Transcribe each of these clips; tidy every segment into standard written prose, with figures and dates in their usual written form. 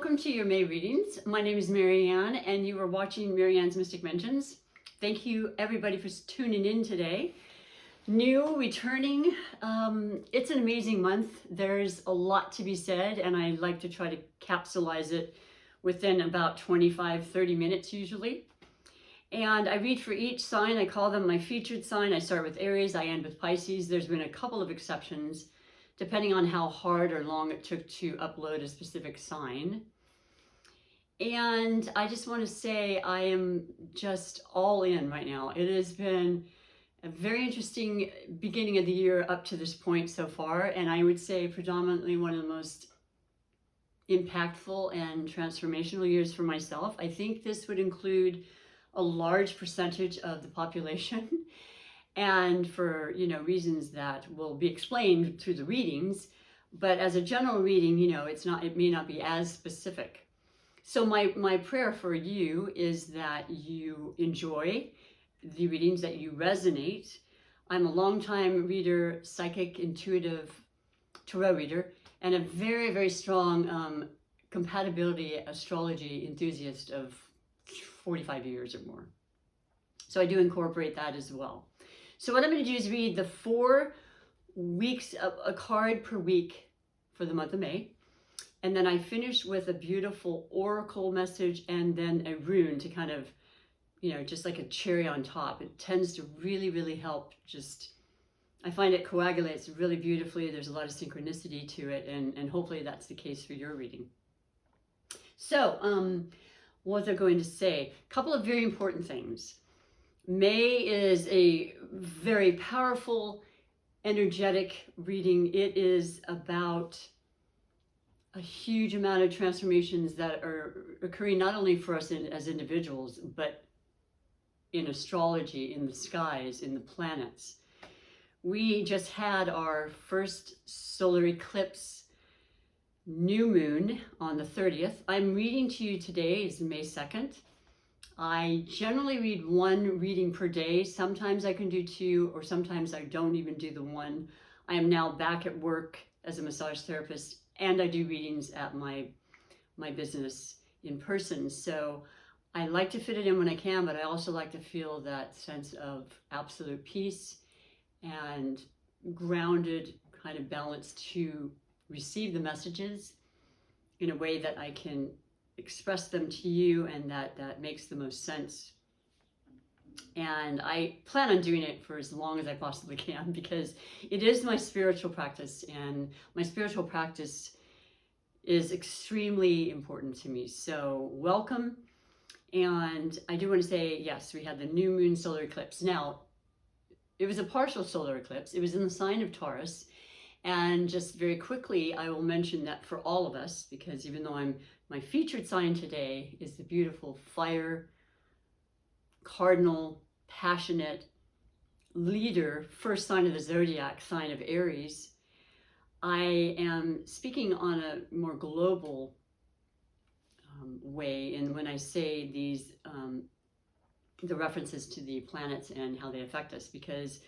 welcome to your May readings. My name is Marianne, and you are watching Marianne's Mystic Mentions. Thank you, everybody, for tuning in today. New, returning, it's an amazing month. There's a lot to be said, and I like to try to capsulize it within about 25-30 minutes usually. And I read for each sign. I call them my featured sign. I start with Aries, I end with Pisces. There's been a couple of exceptions, depending on how hard or long it took to upload a specific sign. And I just want to say I am just all in right now. It has been a very interesting beginning of the year up to this point so far, and I would say predominantly one of the most impactful and transformational years for myself. I think this would include a large percentage of the population, and for reasons that will be explained through the readings, but as a general reading, it may not be as specific. So my prayer for you is that you enjoy the readings, that you resonate. I'm a longtime reader, psychic, intuitive tarot reader, and a very, very strong compatibility astrology enthusiast of 45 years or more. So I do incorporate that as well. So what I'm going to do is read the 4 weeks, a card per week for the month of May. And then I finish with a beautiful oracle message and then a rune to kind of, just like a cherry on top. It tends to really, really help. I find it coagulates really beautifully. There's a lot of synchronicity to it. And hopefully that's the case for your reading. So what was I going to say? A couple of very important things. May is a very powerful, energetic reading. It is about a huge amount of transformations that are occurring not only for us as individuals, but in astrology, in the skies, in the planets. We just had our first solar eclipse new moon on the 30th. I'm reading to you today is May 2nd. I generally read 1 reading per day. Sometimes I can do 2, or sometimes I don't even do the 1. I am now back at work as a massage therapist, and I do readings at my business in person. So I like to fit it in when I can, but I also like to feel that sense of absolute peace and grounded kind of balance to receive the messages in a way that I can express them to you and that makes the most sense. And I plan on doing it for as long as I possibly can, because it is my spiritual practice, and my spiritual practice is extremely important to me. So welcome. And I do want to say, yes, we had the new moon solar eclipse. Now, it was a partial solar eclipse. It was in the sign of Taurus. And just very quickly, I will mention that for all of us, because even though my featured sign today is the beautiful fire, cardinal, passionate leader, first sign of the zodiac, sign of Aries, I am speaking on a more global way. And when I say these, the references to the planets and how they affect us, because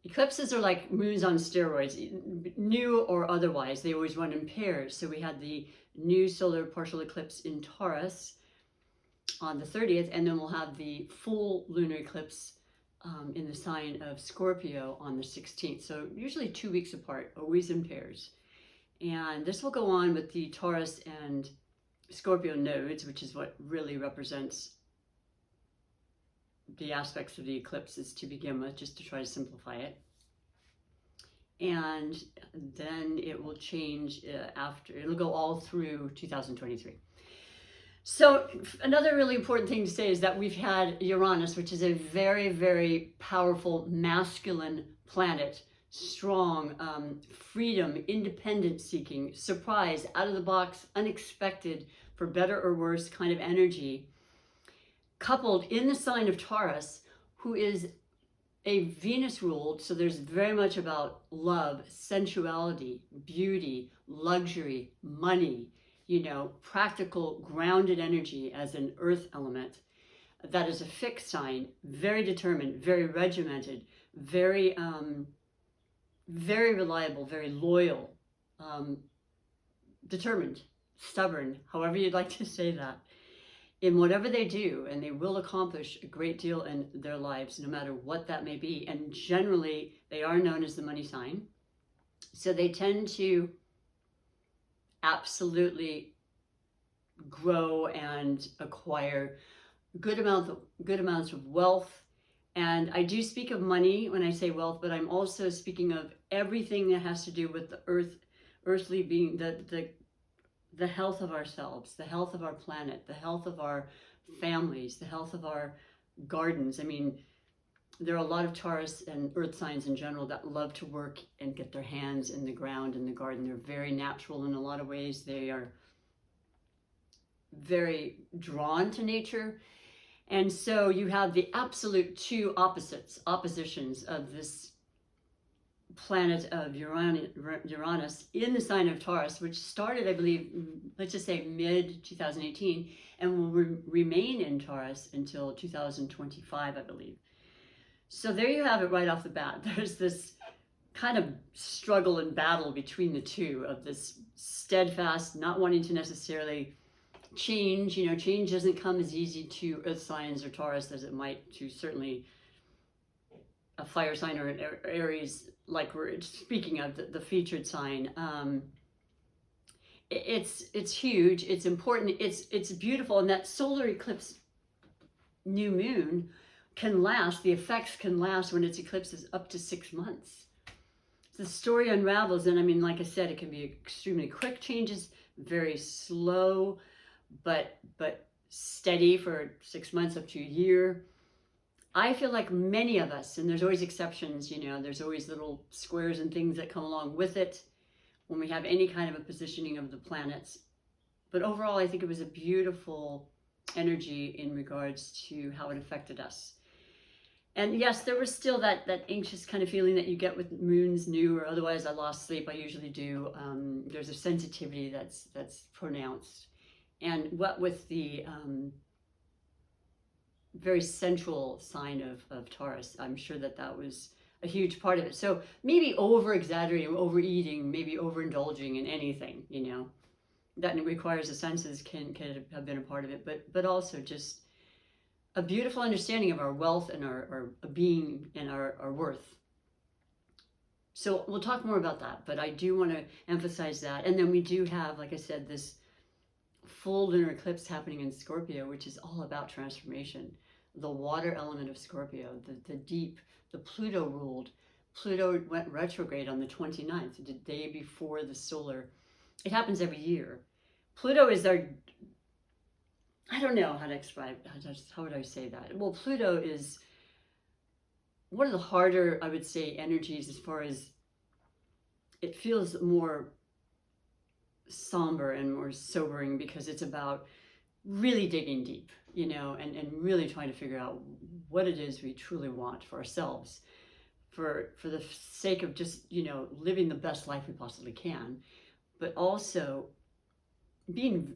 eclipses are like moons on steroids, new or otherwise. They always run in pairs. So we had the new solar partial eclipse in Taurus on the 30th, and then we'll have the full lunar eclipse in the sign of Scorpio on the 16th. So usually 2 weeks apart, always in pairs. And this will go on with the Taurus and Scorpio nodes, which is what really represents the aspects of the eclipses to begin with, just to try to simplify it. And then it will change after, it'll go all through 2023. So another really important thing to say is that we've had Uranus, which is a very, very powerful masculine planet, strong, freedom, independence seeking, surprise, out of the box, unexpected, for better or worse kind of energy, coupled in the sign of Taurus, who is a Venus ruled, so there's very much about love, sensuality, beauty, luxury, money, practical, grounded energy as an earth element. That is a fixed sign, very determined, very regimented, very, very reliable, very loyal, determined. stubborn, however you'd like to say that, in whatever they do, and they will accomplish a great deal in their lives, no matter what that may be. And generally, they are known as the money sign. So they tend to absolutely grow and acquire good amounts of wealth. And I do speak of money when I say wealth, but I'm also speaking of everything that has to do with the earthly being, the health of ourselves, the health of our planet, the health of our families, the health of our gardens. I mean, there are a lot of Taurus and earth signs in general that love to work and get their hands in the ground, in the garden. They're very natural in a lot of ways. They are very drawn to nature. And so you have the absolute two oppositions of this planet of Uranus in the sign of Taurus, which started, I believe, let's just say mid-2018, and will remain in Taurus until 2025, I believe. So there you have it right off the bat. There's this kind of struggle and battle between the two, of this steadfast, not wanting to necessarily change. You know, change doesn't come as easy to earth signs or Taurus as it might to certainly a fire sign or an Aries, like we're speaking of, the featured sign. It's huge, it's important, it's beautiful, and that solar eclipse new moon can last, the effects can last when its eclipse is up to 6 months. The story unravels, and I mean, like I said, it can be extremely quick changes, very slow, but steady for 6 months up to a year. I feel like many of us, and there's always exceptions, you know, there's always little squares and things that come along with it when we have any kind of a positioning of the planets. But overall, I think it was a beautiful energy in regards to how it affected us. And yes, there was still that anxious kind of feeling that you get with moons new, or otherwise I lost sleep. I usually do. There's a sensitivity that's pronounced. And what with the very central sign of Taurus, I'm sure that was a huge part of it. So maybe over-exaggerating, overeating, maybe overindulging in anything, you know, that requires the senses can have been a part of it, but also just a beautiful understanding of our wealth and our being and our worth. So we'll talk more about that, but I do want to emphasize that. And then we do have, like I said, this full lunar eclipse happening in Scorpio, which is all about transformation. The water element of Scorpio, the deep, the Pluto ruled. Pluto went retrograde on the 29th, the day before the solar. It happens every year. Pluto is our, I don't know how to describe, how would I say that? Well, Pluto is one of the harder, I would say, energies, as far as it feels more somber and more sobering, because it's about really digging deep, you know, and really trying to figure out what it is we truly want for ourselves, for the sake of just, you know, living the best life we possibly can, but also being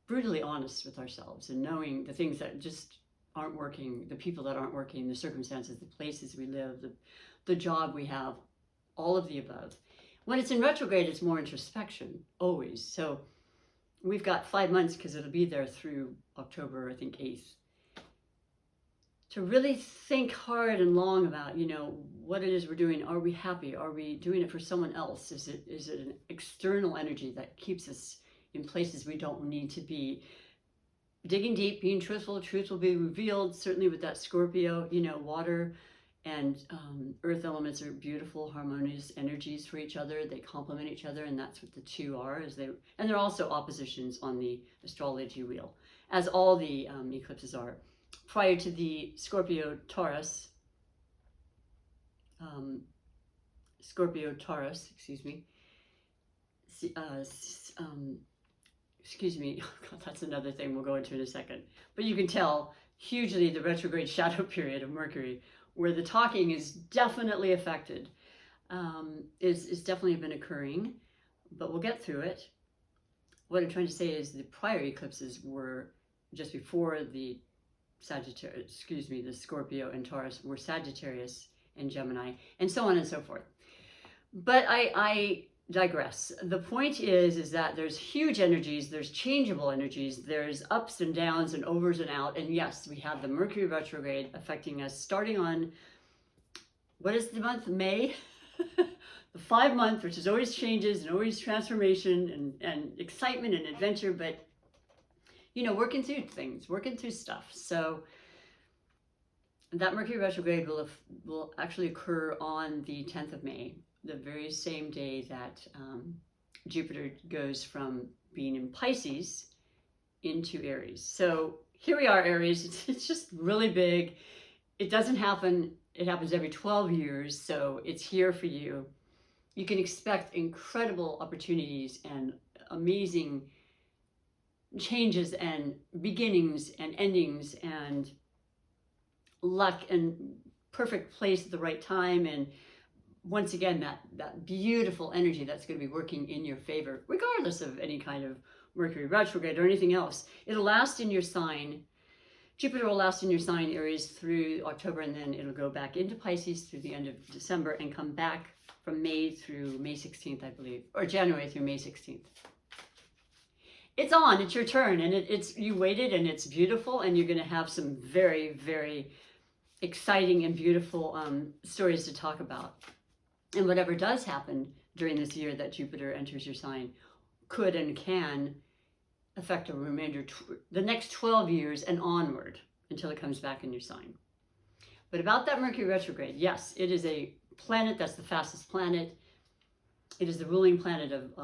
brutally honest with ourselves and knowing the things that just aren't working, the people that aren't working, the circumstances, the places we live, the job we have, all of the above. When it's in retrograde, it's more introspection, always. So we've got 5 months, because it'll be there through October, I think, 8th, to really think hard and long about, you know, what it is we're doing. Are we happy? Are we doing it for someone else? Is it an external energy that keeps us in places we don't need to be? Digging deep, being truthful, truth will be revealed, certainly with that Scorpio, you know, water and earth elements are beautiful, harmonious energies for each other. They complement each other, and that's what the two are. And they're also oppositions on the astrology wheel, as all the eclipses are. Prior to the Scorpio-Taurus, excuse me, excuse me, oh God, that's another thing we'll go into in a second. But you can tell hugely the retrograde shadow period of Mercury, where the talking is definitely affected, is definitely been occurring, but we'll get through it. What I'm trying to say is the prior eclipses were just before the the Scorpio and Taurus were Sagittarius and Gemini, and so on and so forth. But I digress. The point is that there's huge energies, there's changeable energies, there's ups and downs and overs and out. And yes, we have the Mercury retrograde affecting us starting on, what is the month? May? The 5 month, which is always changes and always transformation and excitement and adventure, but you know, working through things, working through stuff. So that Mercury retrograde will actually occur on the 10th of May, the very same day that Jupiter goes from being in Pisces into Aries. So here we are, Aries. It's just really big. It doesn't happen. It happens every 12 years. So it's here for you. You can expect incredible opportunities and amazing changes and beginnings and endings and luck and perfect place at the right time. And once again, that beautiful energy that's going to be working in your favor, regardless of any kind of Mercury retrograde or anything else. It'll last in your sign. Jupiter will last in your sign, Aries, through October, and then it'll go back into Pisces through the end of December and come back from May through May 16th, I believe, or January through May 16th. It's on, it's your turn, and it's you waited, and it's beautiful, and you're going to have some very, very exciting and beautiful stories to talk about. And whatever does happen during this year that Jupiter enters your sign could and can affect a remainder, the next 12 years and onward until it comes back in your sign. But about that Mercury retrograde, yes, it is a planet that's the fastest planet. It is the ruling planet of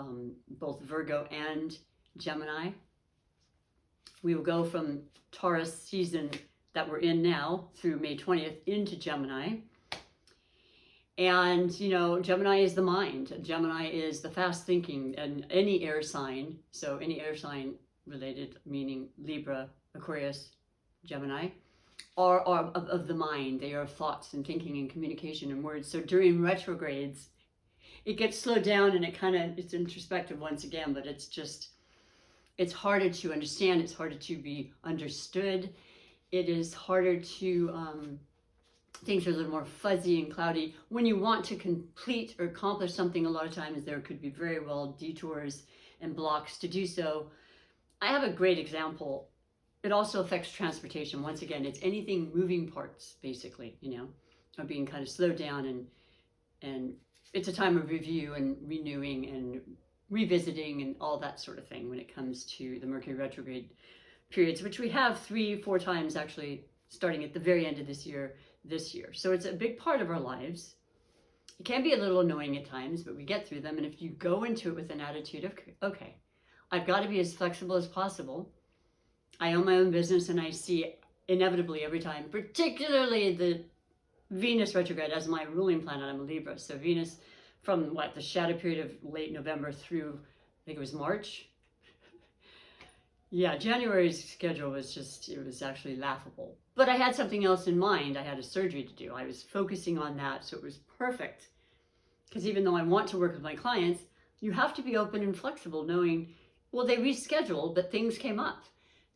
both Virgo and Gemini. We will go from Taurus season that we're in now through May 20th into Gemini. And, you know, Gemini is the mind. Gemini is the fast thinking, and any air sign, so any air sign related, meaning Libra, Aquarius, Gemini, are of the mind. They are thoughts and thinking and communication and words. So during retrogrades, it gets slowed down and it's introspective once again, but it's harder to understand. It's harder to be understood. It is harder to, things are a little more fuzzy and cloudy. When you want to complete or accomplish something, a lot of times there could be very well detours and blocks to do so. I have a great example. It also affects transportation. Once again, it's anything moving parts, basically, you know, are being kind of slowed down, and it's a time of review and renewing and revisiting and all that sort of thing when it comes to the Mercury retrograde periods, which we have 3-4 times actually starting at the very end of this year. So it's a big part of our lives. It can be a little annoying at times, but we get through them. And if you go into it with an attitude of, okay, I've got to be as flexible as possible. I own my own business, and I see inevitably every time, particularly the Venus retrograde as my ruling planet. I'm a Libra. So Venus from the shadow period of late November through, I think it was March. Yeah, January's schedule was it was actually laughable. But I had something else in mind. I had a surgery to do. I was focusing on that, so it was perfect. Because even though I want to work with my clients, you have to be open and flexible, knowing, well, they rescheduled, but things came up.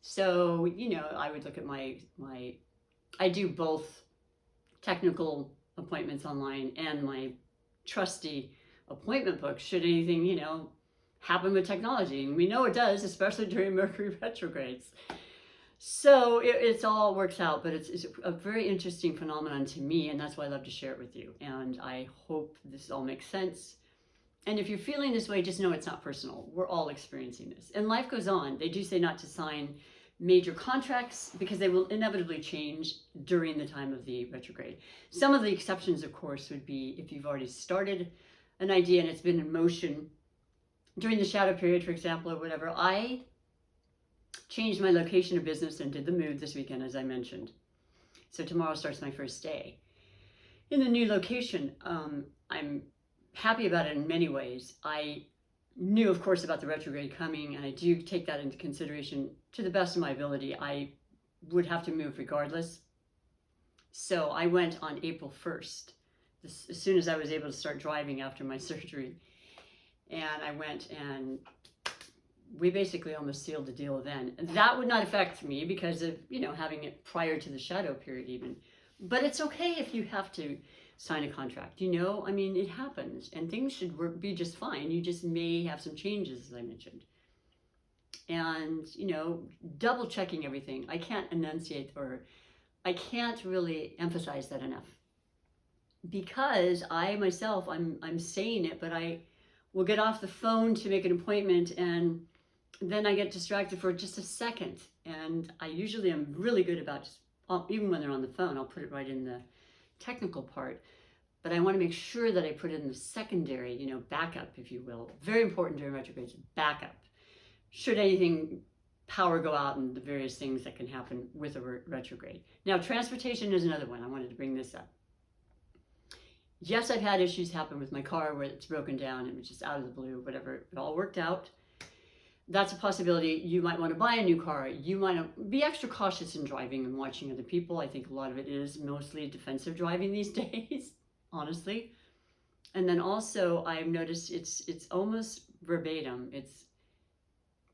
So, you know, I would look at I do both technical appointments online and my trusty appointment book, should anything, you know, happen with technology. And we know it does, especially during Mercury retrogrades. So it all works out, but it's a very interesting phenomenon to me, and that's why I love to share it with you. And I hope this all makes sense. And if you're feeling this way, just know it's not personal. We're all experiencing this. And life goes on. They do say not to sign major contracts because they will inevitably change during the time of the retrograde. Some of the exceptions, of course, would be if you've already started an idea and it's been in motion during the shadow period, for example, or whatever. I changed my location of business and did the move this weekend, as I mentioned. So tomorrow starts my first day in the new location. I'm happy about it in many ways. I knew, of course, about the retrograde coming, and I do take that into consideration to the best of my ability. I would have to move regardless. So I went on April 1st, as soon as I was able to start driving after my surgery. And I went, and we basically almost sealed the deal then. And that would not affect me because of, you know, having it prior to the shadow period even. But it's okay if you have to sign a contract. You know, I mean, it happens, and things should be just fine. You just may have some changes, as I mentioned. And, you know, double checking everything. I can't enunciate, or I can't really emphasize that enough. Because I myself, I'm saying it, but I will get off the phone to make an appointment, and then I get distracted for just a second. And I usually am really good about just, even when they're on the phone, I'll put it right in the technical part. But I want to make sure that I put it in the secondary, you know, backup, if you will. Very important during retrogrades, backup. Should anything, power go out, and the various things that can happen with a retrograde. Now, transportation is another one. I wanted to bring this up. Yes, I've had issues happen with my car where it's broken down. It was just out of the blue, whatever. It all worked out. That's a possibility. You might want to buy a new car. You might be extra cautious in driving and watching other people. I think a lot of it is mostly defensive driving these days, honestly. And then also I've noticed it's almost verbatim.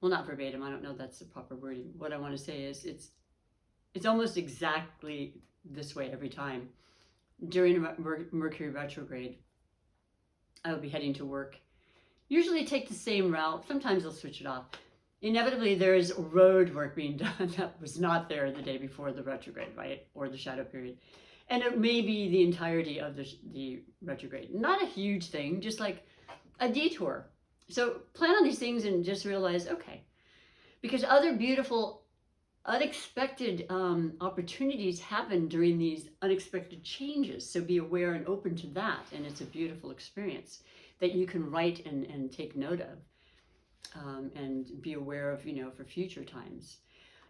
Well, not verbatim. I don't know if that's the proper wording. What I want to say is it's almost exactly this way every time. During Mercury retrograde, I will be heading to work. Usually take the same route. Sometimes I'll switch it off. Inevitably, there is road work being done that was not there the day before the retrograde, right? Or the shadow period. And it may be the entirety of the retrograde. Not a huge thing, just like a detour. So plan on these things and just realize, okay. Because other beautiful, unexpected opportunities happen during these unexpected changes. So be aware and open to that. And it's a beautiful experience that you can write and take note of, and be aware of, you know, for future times.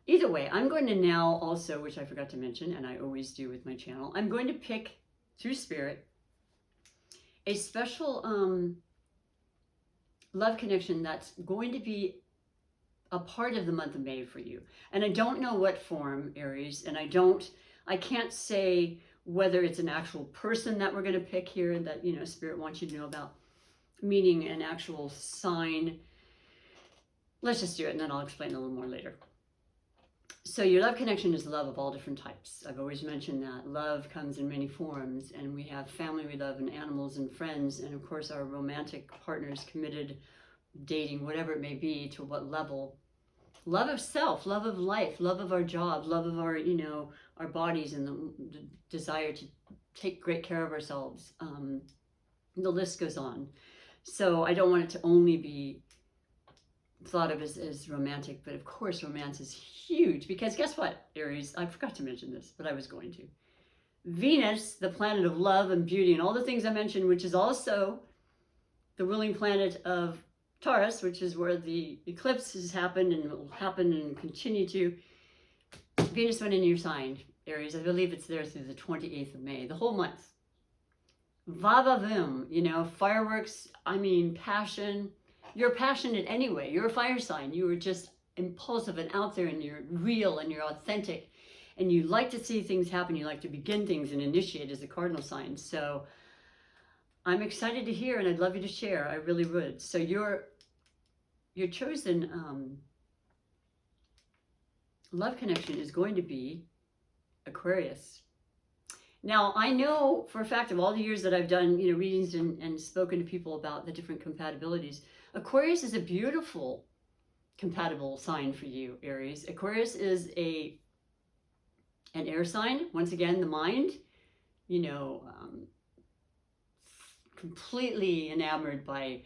Either way, I'm going to now also, which I forgot to mention, and I always do with my channel, I'm going to pick, through Spirit, a special love connection that's going to be a part of the month of May for you. And I don't know what form, Aries, and I can't say whether it's an actual person that we're going to pick here that, you know, Spirit wants you to know about, meaning an actual sign. Let's just do it, and then I'll explain a little more later. So your love connection is love of all different types. I've always mentioned that. Love comes in many forms, and we have family we love, and animals and friends, and of course our romantic partners, committed, dating, whatever it may be, to what level. Love of self, love of life, love of our job, love of our, you know, our bodies, and the desire to take great care of ourselves. The list goes on. So I don't want it to only be thought of as romantic, but of course romance is huge, because guess what, Aries? I forgot to mention this, but I was going to. Venus, the planet of love and beauty and all the things I mentioned, which is also the ruling planet of Taurus, which is where the eclipse has happened and will happen and continue to. Venus went in your sign, Aries. I believe it's there through the 28th of May, the whole month. Va-va-vim, you know, fireworks, I mean, passion. You're passionate anyway. You're a fire sign. You are just impulsive and out there, and you're real and you're authentic, and you like to see things happen. You like to begin things and initiate as a cardinal sign. So I'm excited to hear, and I'd love you to share. I really would. So your chosen love connection is going to be Aquarius. Now, I know for a fact of all the years that I've done, you know, readings and spoken to people about the different compatibilities, Aquarius is a beautiful compatible sign for you, Aries. Aquarius is an air sign. Once again, the mind, you know, completely enamored by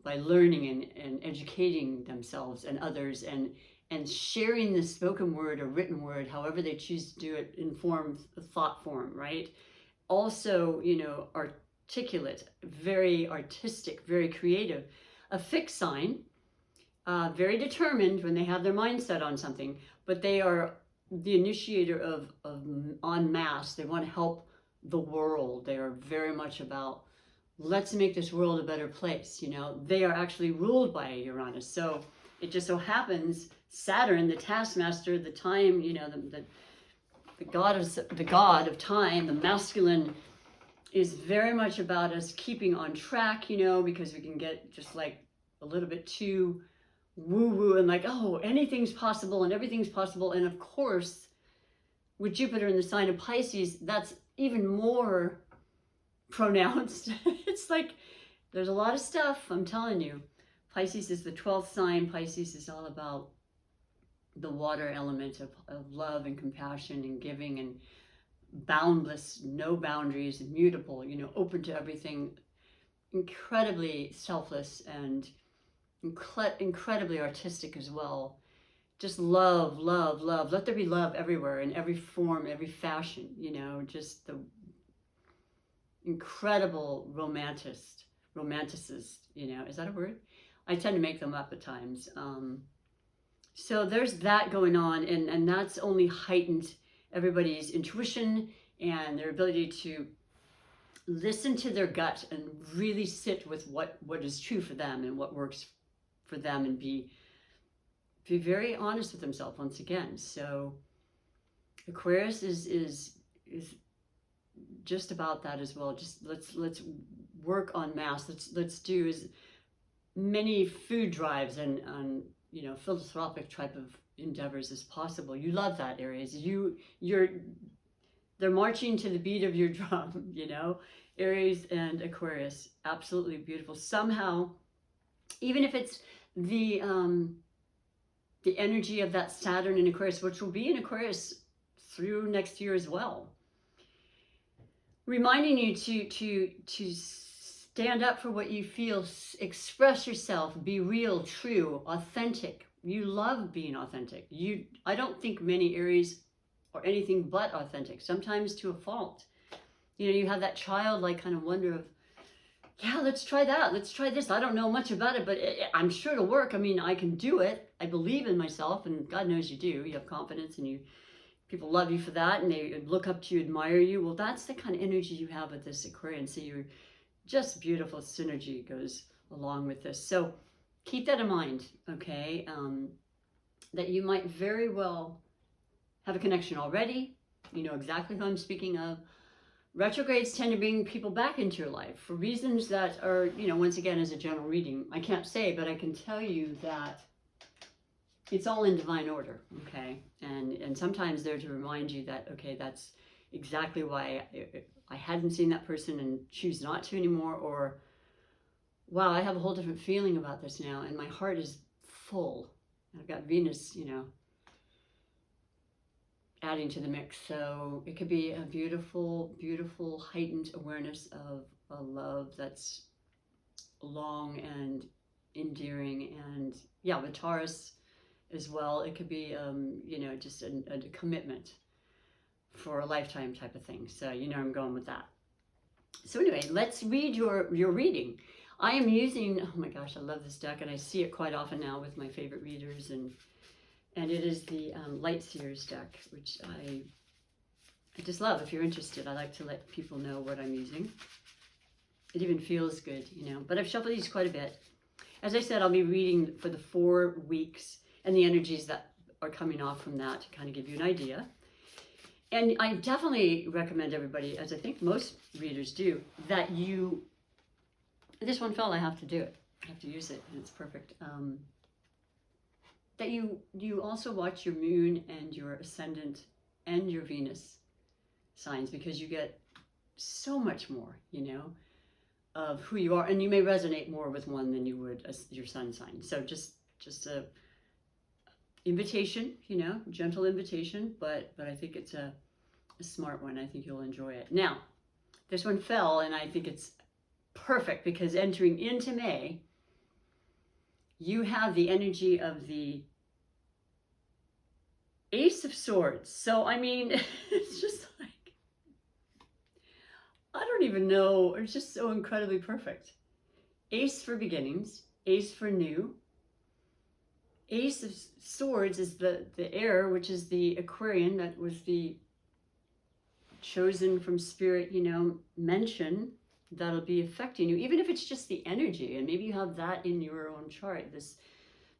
learning and educating themselves and others, and sharing the spoken word or written word, however they choose to do it, in thought form, right? Also, you know, articulate, very artistic, very creative. A fixed sign, very determined when they have their mind set on something, but they are the initiator of en masse. They want to help the world. They are very much about, let's make this world a better place. You know, they are actually ruled by Uranus. So it just so happens Saturn, the taskmaster, the time, you know, the god of time, the masculine, is very much about us keeping on track, you know, because we can get just like a little bit too woo-woo and like, oh, anything's possible and everything's possible. And of course, with Jupiter in the sign of Pisces, that's even more pronounced. It's like, there's a lot of stuff, I'm telling you. Pisces is the 12th sign. Pisces is all about the water element of love and compassion and giving and boundless, no boundaries, immutable, you know, open to everything, incredibly selfless and incredibly artistic as well. Just love, love, love. Let there be love everywhere, in every form, every fashion, you know, just the incredible romanticist, you know, is that a word? I tend to make them up at times. So there's that going on, and that's only heightened everybody's intuition and their ability to listen to their gut and really sit with what is true for them and what works for them, and be very honest with themselves once again. So Aquarius is just about that as well. Just let's work en masse. Let's do as many food drives and you know, philanthropic type of endeavors as possible. You love that, Aries. They're marching to the beat of your drum, you know, Aries and Aquarius. Absolutely beautiful. Somehow, even if it's the energy of that Saturn in Aquarius, which will be in Aquarius through next year as well, reminding you to stand up for what you feel, express yourself, be real, true, authentic. You love being authentic. I don't think many Aries are anything but authentic, sometimes to a fault. You know, you have that childlike kind of wonder of, yeah, let's try that, let's try this. I don't know much about it, but I'm sure it'll work. I mean, I can do it. I believe in myself, and God knows you do. You have confidence, and people love you for that, and they look up to you, admire you. Well, that's the kind of energy you have with this Aquarian. So you're just beautiful synergy goes along with this. So keep that in mind, okay? That you might very well have a connection already. You know exactly who I'm speaking of. Retrogrades tend to bring people back into your life for reasons that are, you know, once again, as a general reading, I can't say, but I can tell you that it's all in divine order, okay? And sometimes they're to remind you that, okay, that's exactly why I hadn't seen that person and choose not to anymore, or, wow, I have a whole different feeling about this now, and my heart is full. I've got Venus, you know, adding to the mix. So it could be a beautiful, beautiful heightened awareness of a love that's long and endearing. And yeah, with Taurus as well, it could be, you know, just a commitment for a lifetime type of thing. So you know I'm going with that. So anyway, let's read your reading. I am using, oh my gosh, I love this deck, and I see it quite often now with my favorite readers, and it is the Light Seers deck, which I just love. If you're interested, I like to let people know what I'm using. It even feels good, you know, but I've shuffled these quite a bit. As I said, I'll be reading for the 4 weeks and the energies that are coming off from that to kind of give you an idea. And I definitely recommend everybody, as I think most readers do, that this one fell, I have to do it. I have to use it, and it's perfect. That you also watch your moon and your ascendant and your Venus signs, because you get so much more, you know, of who you are, and you may resonate more with one than you would your sun sign. So just a invitation, you know, gentle invitation, but I think it's a smart one. I think you'll enjoy it. Now, this one fell, and I think it's perfect because entering into May, you have the energy of the Ace of Swords. So, I mean, it's just like, I don't even know. It's just so incredibly perfect. Ace for beginnings, Ace for new. Ace of Swords is the air, which is the Aquarian, that was the chosen from spirit, you know, mention that'll be affecting you, even if it's just the energy, and maybe you have that in your own chart, this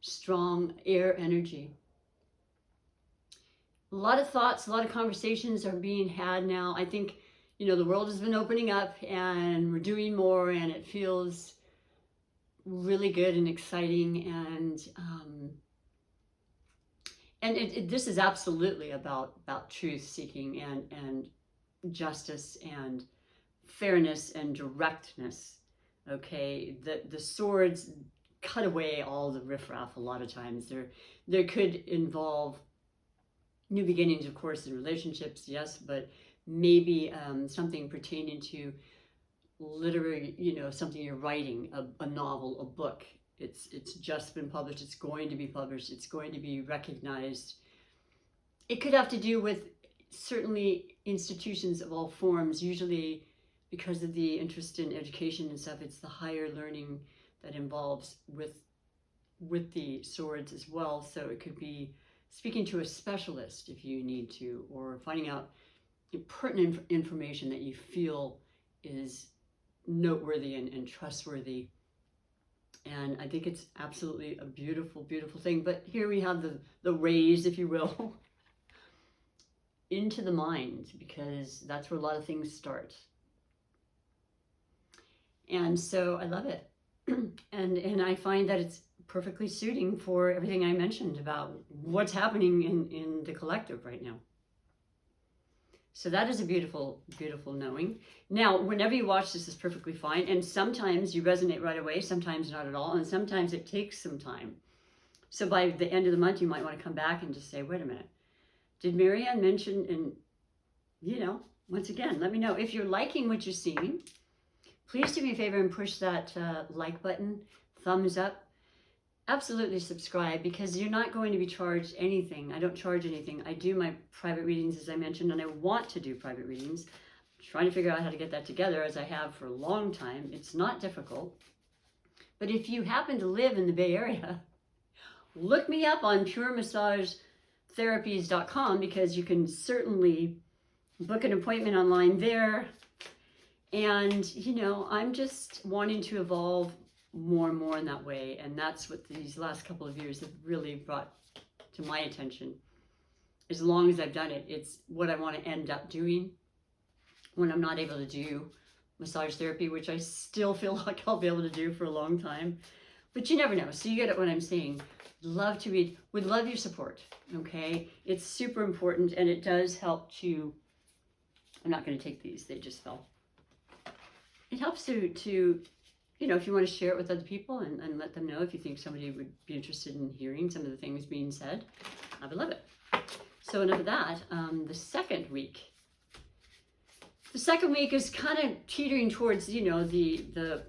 strong air energy. A lot of thoughts, a lot of conversations are being had now. I think, you know, the world has been opening up, and we're doing more, and it feels really good and exciting, and this is absolutely about truth seeking and justice and fairness and directness. Okay, the swords cut away all the riffraff a lot of times. There could involve new beginnings, of course, in relationships, yes, but maybe something pertaining to literary, something you're writing, a novel, a book. It's just been published, it's going to be published, it's going to be recognized. It could have to do with certainly institutions of all forms, usually because of the interest in education and stuff. It's the higher learning that involves with the swords as well. So it could be speaking to a specialist if you need to, or finding out pertinent information that you feel is noteworthy and trustworthy. And I think it's absolutely a beautiful, beautiful thing. But here we have the rays, if you will, into the mind, because that's where a lot of things start. And so I love it. and I find that it's perfectly suiting for everything I mentioned about what's happening in the collective right now. So that is a beautiful, beautiful knowing. Now, whenever you watch this is perfectly fine. And sometimes you resonate right away, sometimes not at all. And sometimes it takes some time. So by the end of the month, you might want to come back and just say, wait a minute, did Marianne mention, and once again, let me know. If you're liking what you're seeing, please do me a favor and push that like button, thumbs up. Absolutely subscribe, because you're not going to be charged anything. I don't charge anything. I do my private readings, as I mentioned, and I want to do private readings. I'm trying to figure out how to get that together, as I have for a long time. It's not difficult. But if you happen to live in the Bay Area, look me up on puremassagetherapies.com, because you can certainly book an appointment online there. And, I'm just wanting to evolve more and more in that way. And that's what these last couple of years have really brought to my attention. As long as I've done it, it's what I want to end up doing when I'm not able to do massage therapy, which I still feel like I'll be able to do for a long time. But you never know. So you get it what I'm saying. Love to read. Would love your support. Okay? It's super important, and it does help to... I'm not going to take these. They just fell. It helps to if you want to share it with other people and let them know if you think somebody would be interested in hearing some of the things being said. I would love it. So enough of that. The second week. The second week is kind of teetering towards, the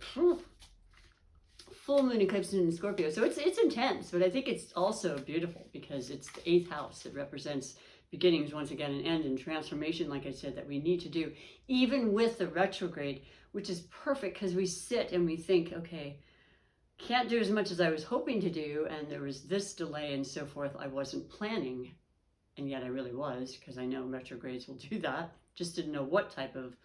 full moon eclipse in Scorpio. So it's intense, but I think it's also beautiful because it's the 8th house. It represents beginnings once again, an end and transformation, like I said, that we need to do, even with the retrograde, which is perfect because we sit and we think, okay, can't do as much as I was hoping to do, and there was this delay and so forth. I wasn't planning, and yet I really was, because I know retrogrades will do that. Just didn't know what type of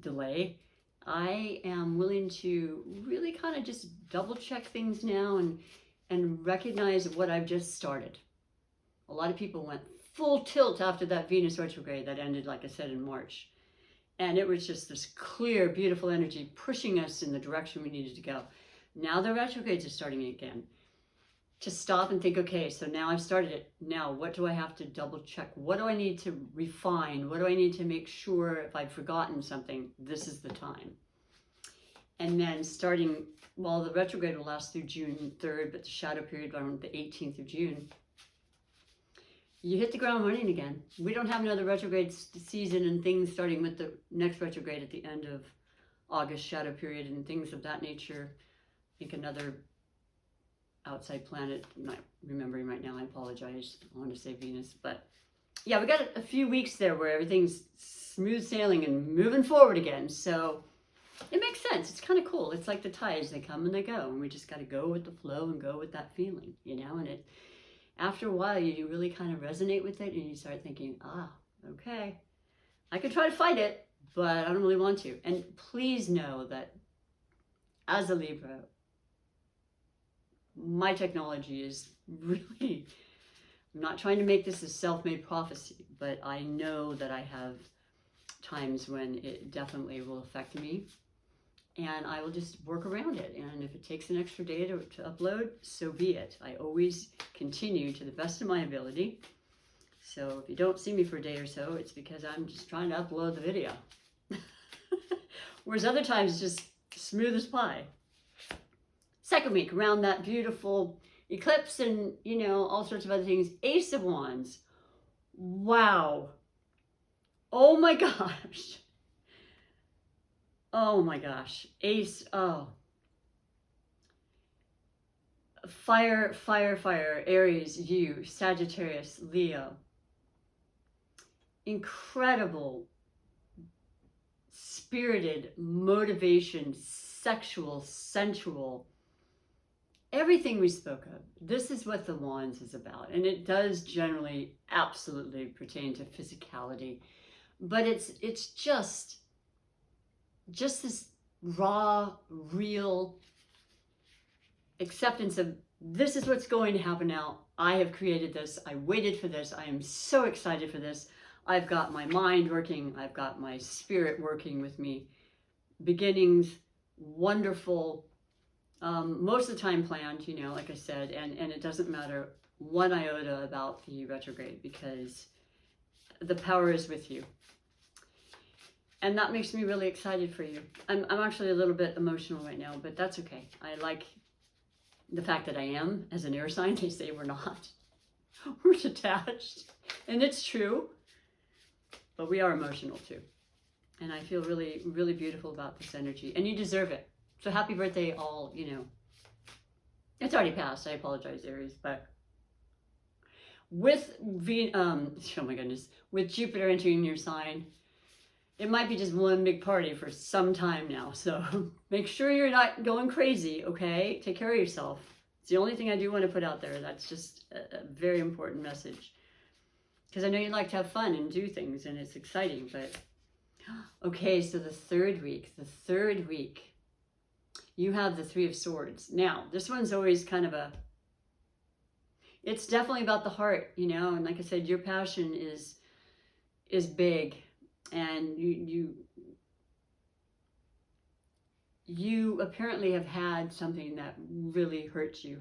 delay. I am willing to really kind of just double check things now and recognize what I've just started. A lot of people went full tilt after that Venus retrograde that ended, like I said, in March. And it was just this clear, beautiful energy pushing us in the direction we needed to go. Now the retrogrades are starting again. To stop and think, okay, so now I've started it. Now what do I have to double check? What do I need to refine? What do I need to make sure if I've forgotten something, this is the time? And then starting, well, the retrograde will last through June 3rd, but the shadow period on the 18th of June. You hit the ground running again. We don't have another retrograde season and things starting with the next retrograde at the end of August, shadow period, and things of that nature. I think another outside planet, I'm not remembering right now, I apologize. I want to say Venus, but yeah, we got a few weeks there where everything's smooth sailing and moving forward again. So it makes sense. It's kind of cool. It's like the tides, they come and they go, and we just got to go with the flow and go with that feeling, and it, after a while, you really kind of resonate with it, and you start thinking, okay, I could try to fight it, but I don't really want to. And please know that as a Libra, my technology is really, I'm not trying to make this a self-made prophecy, but I know that I have times when it definitely will affect me, and I will just work around it. And if it takes an extra day to upload, so be it. I always continue to the best of my ability. So if you don't see me for a day or so, it's because I'm just trying to upload the video. Whereas other times, just smooth as pie. Second week, around that beautiful eclipse and, you know, all sorts of other things. Ace of Wands. Wow. Oh my gosh. Oh my gosh. Ace. Oh. Fire, fire, fire. Aries, you, Sagittarius, Leo. Incredible, spirited, motivation, sexual, sensual. Everything we spoke of. This is what the Wands is about. And it does generally absolutely pertain to physicality. But it's just this raw, real acceptance of this is what's going to happen now. I have created this. I waited for this. I am so excited for this. I've got my mind working. I've got my spirit working with me. Beginnings, wonderful, most of the time planned, you know, like I said, and it doesn't matter one iota about the retrograde because the power is with you. And that makes me really excited for you. I'm actually a little bit emotional right now, but that's okay. I like the fact that I am, as an air sign. They say we're not. We're detached. And it's true. But we are emotional too. And I feel really, really beautiful about this energy. And you deserve it. So happy birthday all, you know. It's already passed. I apologize, Aries. But with, oh my goodness, with Jupiter entering your sign, it might be just one big party for some time now. So make sure you're not going crazy, okay? Take care of yourself. It's the only thing I do want to put out there. That's just a very important message. Because I know you like to have fun and do things, and it's exciting. But, okay, so the third week, you have the Three of Swords. Now, this one's always kind of it's definitely about the heart, you know? And like I said, your passion is big. And you apparently have had something that really hurts you.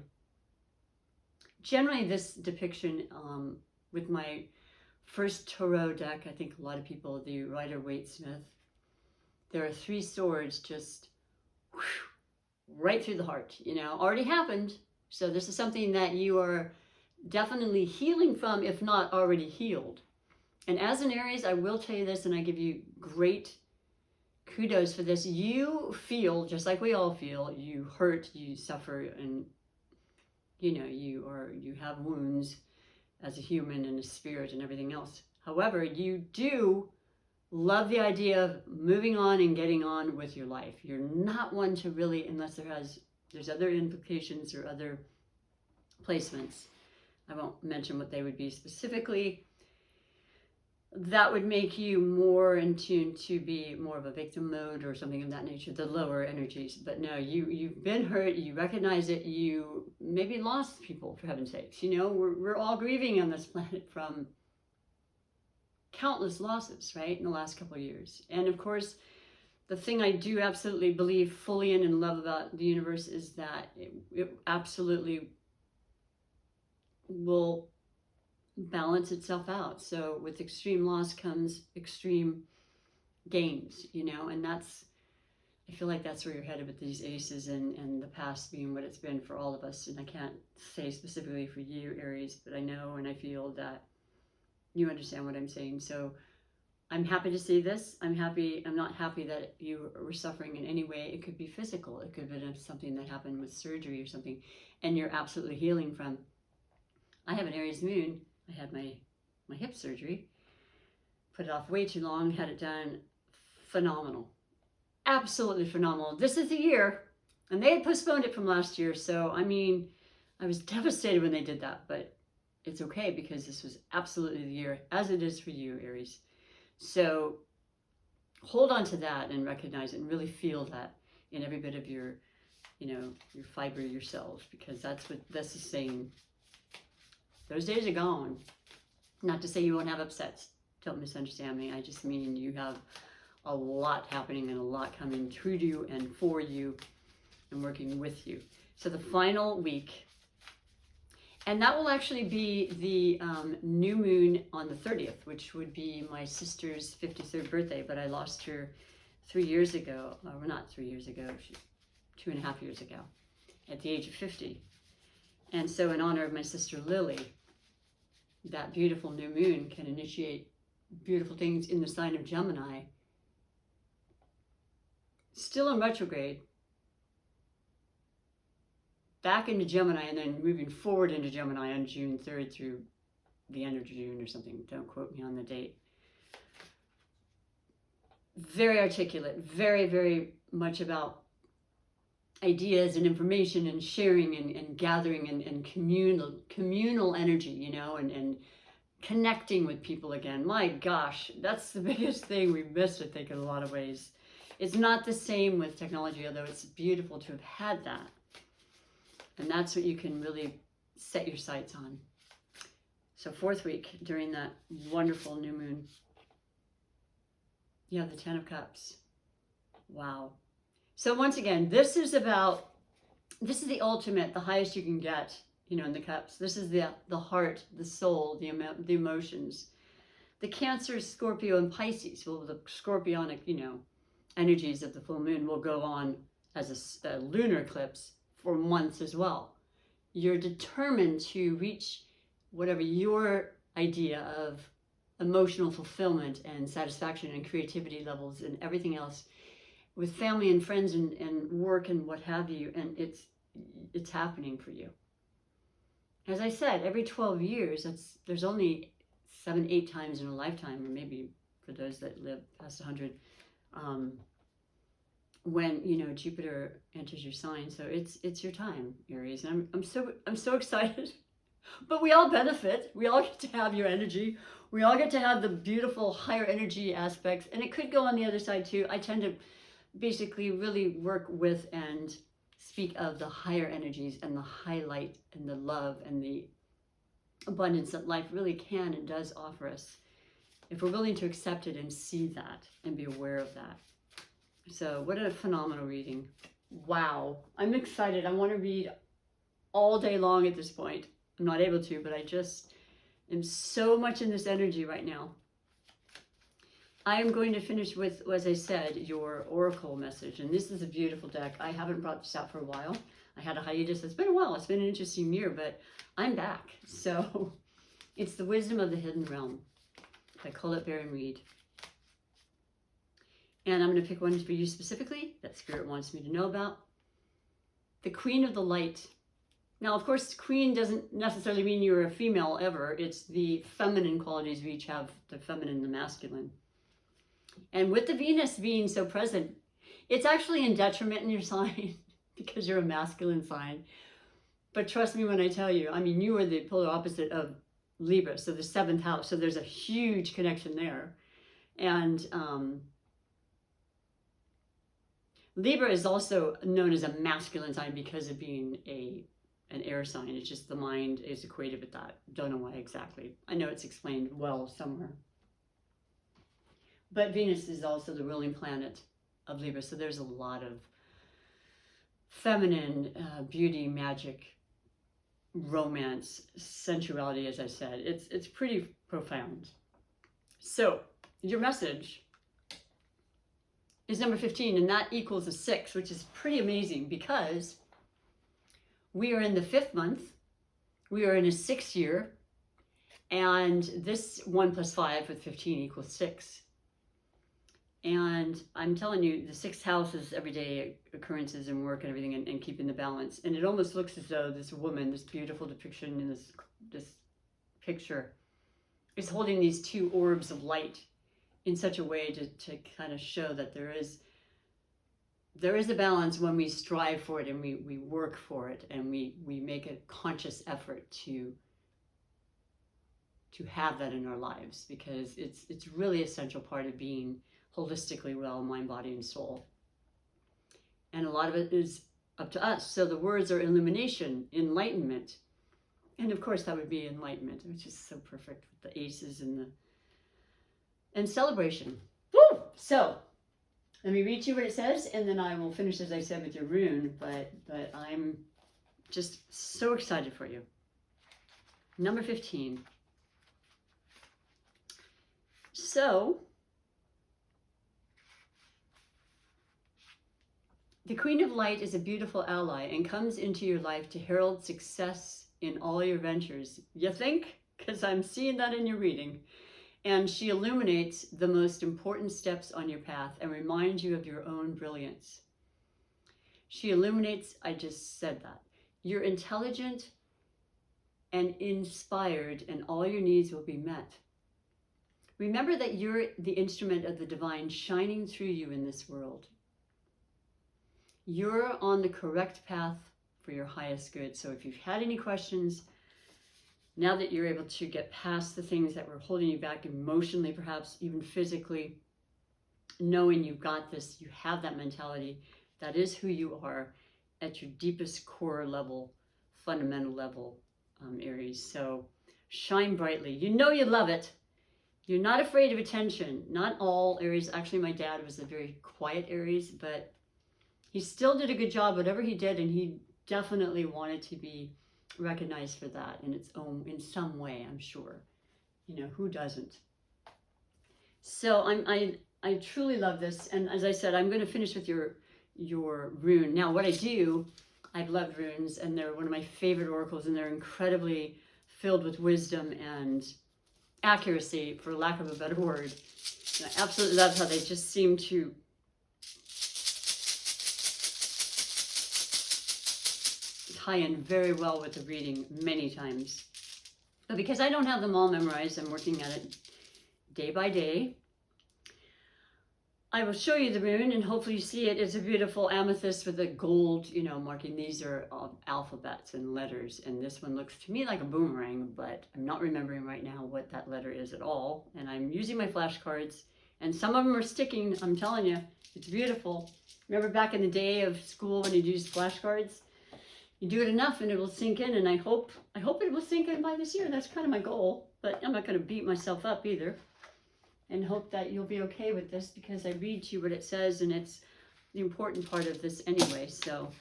Generally, this depiction with my first tarot deck, I think a lot of people, the Rider-Waite-Smith, there are three swords just right through the heart, you know, already happened. So this is something that you are definitely healing from, if not already healed. And as an Aries, I will tell you this, and I give you great kudos for this. You feel, just like we all feel, you hurt, you suffer, and you know, you have wounds as a human and a spirit and everything else. However, you do love the idea of moving on and getting on with your life. You're not one to really, unless there's other implications or other placements. I won't mention what they would be specifically. That would make you more in tune to be more of a victim mode or something of that nature, the lower energies. But no, you've been hurt, you recognize it, you maybe lost people, for heaven's sakes. You know, we're all grieving on this planet from countless losses, right, in the last couple of years. And of course, the thing I do absolutely believe fully in and love about the universe is that it absolutely will balance itself out. So with extreme loss comes extreme gains, you know, and that's, I feel like that's where you're headed with these aces and the past being what it's been for all of us. And I can't say specifically for you, Aries, but I know and I feel that you understand what I'm saying. So I'm happy to see this. I'm not happy that you were suffering in any way. It could be physical. It could have been something that happened with surgery or something, and you're absolutely healing from. I have an Aries moon. I had my hip surgery, put it off way too long, had it done. Phenomenal. Absolutely phenomenal. This is the year, and they had postponed it from last year, so I mean, I was devastated when they did that, but it's okay because this was absolutely the year, as it is for you, Aries. So hold on to that and recognize it and really feel that in every bit of your, you know, your fiber, your cells, because that's what this is saying. Those days are gone. Not to say you won't have upsets. Don't misunderstand me. I just mean you have a lot happening and a lot coming to you and for you and working with you. So the final week, and that will actually be the new moon on the 30th, which would be my sister's 53rd birthday, but I lost her 3 years ago, or not 3 years ago, 2.5 years ago, at the age of 50. And so in honor of my sister Lily, that beautiful new moon can initiate beautiful things in the sign of Gemini, still in retrograde, back into Gemini, and then moving forward into Gemini on June 3rd through the end of June or something. Don't quote me on the date. Very articulate, very, very much about ideas and information and sharing and gathering and communal energy, you know, and connecting with people again. My gosh, that's the biggest thing we missed, I think, in a lot of ways. It's not the same with technology, although it's beautiful to have had that. And that's what you can really set your sights on. So 4th week, during that wonderful new moon, you have the 10 of Cups. Wow. So once again, this is the ultimate, the highest you can get, you know, in the cups. This is the heart, the soul, the emotions. The Cancer, Scorpio, and Pisces, well, the scorpionic, you know, energies of the full moon will go on as a lunar eclipse for months as well. You're determined to reach whatever your idea of emotional fulfillment and satisfaction and creativity levels and everything else with family and friends and work and what have you, and it's happening for you. As I said, every 12 years, there's only 7-8 times in a lifetime, or maybe for those that live past 100, when, you know, Jupiter enters your sign. So it's your time, Aries, and I'm so excited. But we all benefit. We all get to have your energy. We all get to have the beautiful higher energy aspects, and it could go on the other side too. I tend to basically really work with and speak of the higher energies and the highlight and the love and the abundance that life really can and does offer us, if we're willing to accept it and see that and be aware of that. So what a phenomenal reading. Wow. I'm excited. I want to read all day long at this point. I'm not able to, but I just am so much in this energy right now. I am going to finish with, as I said, your oracle message. And this is a beautiful deck. I haven't brought this out for a while. I had a hiatus. It's been a while. It's been an interesting year, but I'm back. So it's The Wisdom of the Hidden Realm by Colette Baron Reed. And I'm going to pick one for you specifically that Spirit wants me to know about. The Queen of the Light. Now, of course, queen doesn't necessarily mean you're a female ever. It's the feminine qualities. We each have the feminine and the masculine. And with the Venus being so present, it's actually in detriment in your sign because you're a masculine sign. But trust me when I tell you, I mean, you are the polar opposite of Libra, so the 7th house. So there's a huge connection there. And Libra is also known as a masculine sign because of being an air sign. It's just the mind is equated with that. Don't know why exactly. I know it's explained well somewhere. But Venus is also the ruling planet of Libra, so there's a lot of feminine beauty, magic, romance, sensuality, as I said. It's pretty profound. So your message is number 15, and that equals a 6, which is pretty amazing because we are in the 5th month. We are in a 6th year, and this 1 + 5 with 15 equals 6. And I'm telling you, the 6th house is everyday occurrences and work and everything, and keeping the balance. And it almost looks as though this woman, this beautiful depiction in this picture, is holding these 2 orbs of light in such a way to kind of show that there is a balance when we strive for it and we work for it and we make a conscious effort to have that in our lives, because it's really an essential part of being holistically well, mind, body, and soul. And a lot of it is up to us. So the words are illumination, enlightenment, and of course that would be enlightenment, which is so perfect with the aces and celebration. Woo! So let me read you what it says, and then I will finish, as I said, with your rune. But I'm just so excited for you. Number 15. So The Queen of Light is a beautiful ally and comes into your life to herald success in all your ventures. You think? Because I'm seeing that in your reading. And she illuminates the most important steps on your path and reminds you of your own brilliance. She illuminates, I just said that. You're intelligent and inspired, and all your needs will be met. Remember that you're the instrument of the divine shining through you in this world. You're on the correct path for your highest good. So if you've had any questions, now that you're able to get past the things that were holding you back emotionally, perhaps even physically, knowing you've got this, you have that mentality, that is who you are at your deepest core level, fundamental level, Aries. So shine brightly. You know you love it. You're not afraid of attention. Not all Aries. Actually, my dad was a very quiet Aries, but he still did a good job, whatever he did, and he definitely wanted to be recognized for that in its own, in some way, I'm sure. You know, who doesn't? So I truly love this, and as I said, I'm going to finish with your rune. Now, what I do, I've loved runes, and they're one of my favorite oracles, and they're incredibly filled with wisdom and accuracy, for lack of a better word. And I absolutely love how they just seem to tie in very well with the reading many times. But because I don't have them all memorized, I'm working at it day by day. I will show you the rune, and hopefully you see it. It's a beautiful amethyst with a gold, you know, marking. These are alphabets and letters, and this one looks to me like a boomerang, but I'm not remembering right now what that letter is at all. And I'm using my flashcards, and some of them are sticking. I'm telling you, it's beautiful. Remember back in the day of school when you'd use flashcards? You do it enough and it will sink in, and I hope it will sink in by this year. That's kind of my goal, but I'm not going to beat myself up either, and hope that you'll be okay with this, because I read to you what it says, and it's the important part of this anyway. So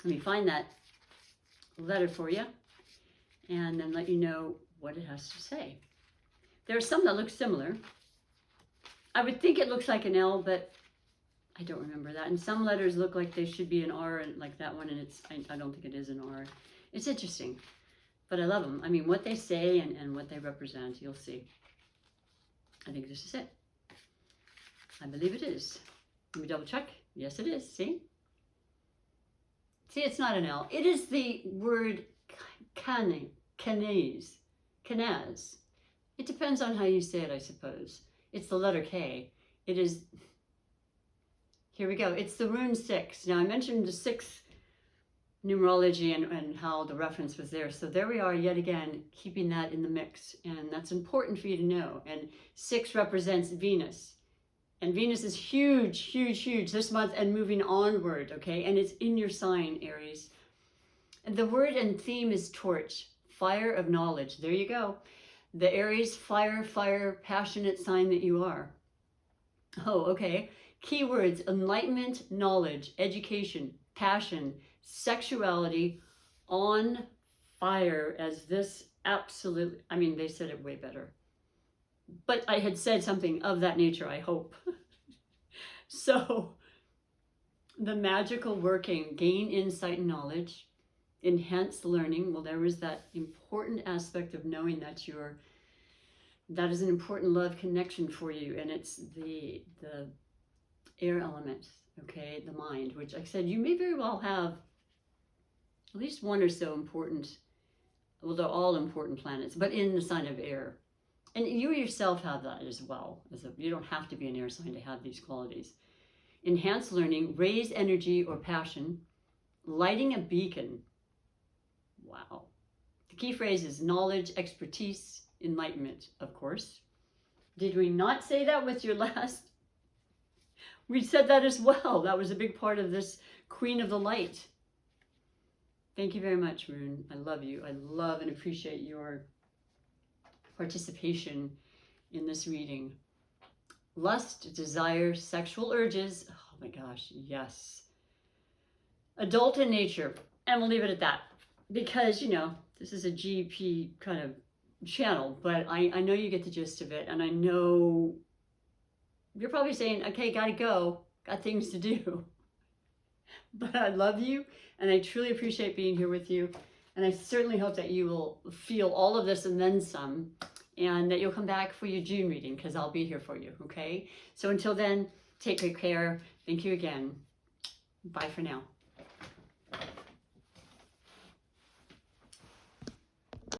let me find that letter for you and then let you know what it has to say. There are some that look similar. I would think it looks like an L, but I don't remember that. And some letters look like they should be an R, and like that one, and it's I don't think it is an R. It's interesting, but I love them. I mean, what they say and what they represent, you'll see. I think this is it. I believe it is. Let me double check. Yes, it is. See? See, it's not an L. It is the word canaz. It depends on how you say it, I suppose. It's the letter K. It is... Here we go. It's the rune 6. Now, I mentioned the 6th numerology and how the reference was there. So there we are yet again, keeping that in the mix. And that's important for you to know. And 6 represents Venus. And Venus is huge, huge, huge this month and moving onward, okay? And it's in your sign, Aries. And the word and theme is torch, fire of knowledge. There you go. The Aries fire, passionate sign that you are. Oh, okay. Keywords: enlightenment, knowledge, education, passion, sexuality, on fire, as this absolutely, I mean, they said it way better. But I had said something of that nature, I hope. So, the magical working, gain insight and knowledge, enhance learning. Well, there was that important aspect of knowing that that is an important love connection for you, and it's the air element, okay, the mind, which, like I said, you may very well have at least one or so important, well, they're all important planets, but in the sign of air. And you yourself have that as well. You don't have to be an air sign to have these qualities. Enhance learning, raise energy or passion, lighting a beacon. Wow. The key phrase is knowledge, expertise, enlightenment, of course. Did we not say that with your last? We said that as well. That was a big part of this Queen of the Light. Thank you very much, Rune. I love you. I love and appreciate your participation in this reading. Lust, desire, sexual urges. Oh my gosh, yes. Adult in nature. And we'll leave it at that. Because, you know, this is a GP kind of channel, but I know you get the gist of it. And I know you're probably saying, okay, gotta go. Got things to do. But I love you, and I truly appreciate being here with you. And I certainly hope that you will feel all of this and then some, and that you'll come back for your June reading, because I'll be here for you, okay? So until then, take good care. Thank you again. Bye for now.